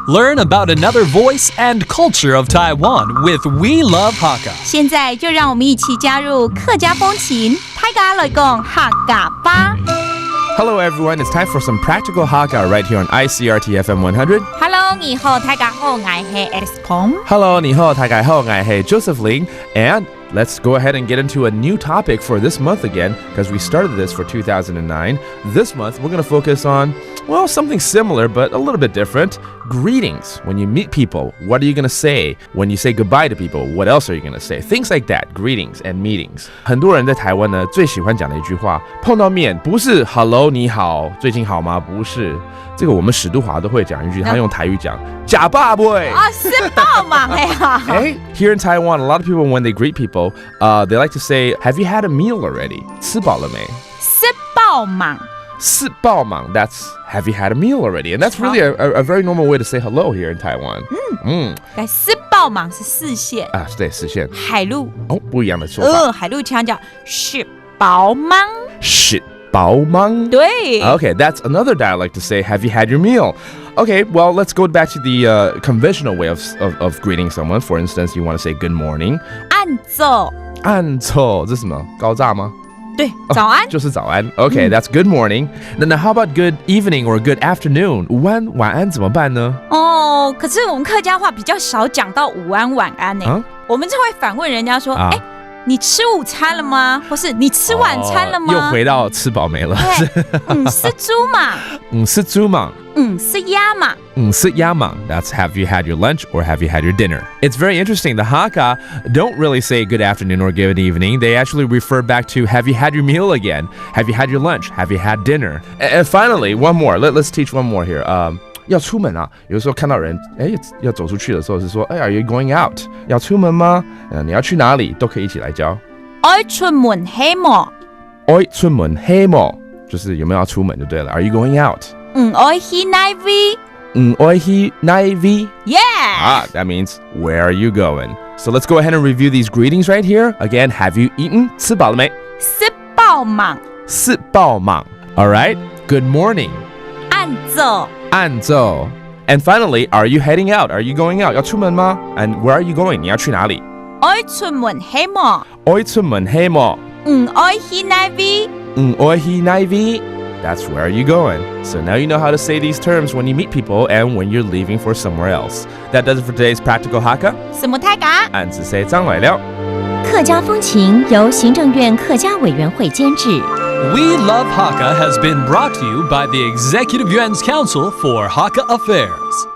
Learn about another voice and culture of Taiwan with We Love Hakka. 现在就让我们一起加入客家风情，大家来讲客家吧。Hello everyone, it's time for some practical Hakka right here on ICRT FM 100. Hello， 你好，大家好，我係 Alice Pong。Hello, 你好，大家好，我係 Joseph Ling. And let's go ahead and get into a new topic for this month again, because we started this for 2009. This month, we're going to focus on, well, something similar, but a little bit different. Greetings. When you meet people, what are you going to say? When you say goodbye to people, what else are you going to say? Things like that, greetings and meetings. 很多人在台湾呢，最喜欢讲的一句话，碰到面不是 Hello 你好，最近好吗？不是，这个我们史都华都会讲一句，他用台语讲，假爸boy。是爆忙Hey, here in Taiwan, a lot of people when they greet people, they like to say, "Have you had a meal already?" 吃饱了没？是爆忙。是爆忙 That's have you had a meal already? And that's really a very normal way to say hello here in Taiwan. 是爆忙是视线啊，对，视线。海陆哦，不一样的说法。海陆腔叫是爆忙。是爆忙。对。Okay, that's another dialect to say, have you had your meal? Okay, well, let's go back to the conventional way of greeting someone. For instance, you want to say good morning. 按奏。按奏，这是什么？高炸吗？对，早安。就是早安。Okay, that's good morning. Now, how about good evening or good afternoon? 午安、晚安怎么办呢？可是我们客家话比较少讲到午安、晚安呢。我们就会反问人家说，你吃午餐了吗？或是你吃晚餐了吗？又回到吃饱没了。是猪嘛？是猪嘛？是鸭嘛？是鸭嘛？ That's have you had your lunch or have you had your dinner? It's very interesting. The Hakka don't really say good afternoon or good evening. They actually refer back to have you had your meal again? Have you had your lunch? Have you had dinner? And finally, one more. Let's teach one more here. 要出门啊，有的时候看到人，要走出去的时候是说，Are you going out? 要出门吗？你要去哪里？都可以一起来教。愛出門起麼？愛出門起麼？就是有没有要出门就对了。Are you going out? 愛去哪位？愛去哪位？ Yeah! That means where are you going? So let's go ahead and review these greetings right here. Again, have you eaten? 吃饱了没？是爆忙。是爆忙。All right. Good morning. 按奏。按奏。And finally, are you heading out? Are you going out? 要出门吗？ And where are you going? 你要去哪里？愛出門起麼？愛出門起麼？愛去哪位？愛去哪位？ That's where are you going? So now you know how to say these terms when you meet people and when you're leaving for somewhere else. That does it for today's Practical Hakka. 什么太嘎？俺只say 张来了。客家风情由行政院客家委员会监制。We Love Hakka has been brought to you by the Executive Yuan's Council for Hakka Affairs.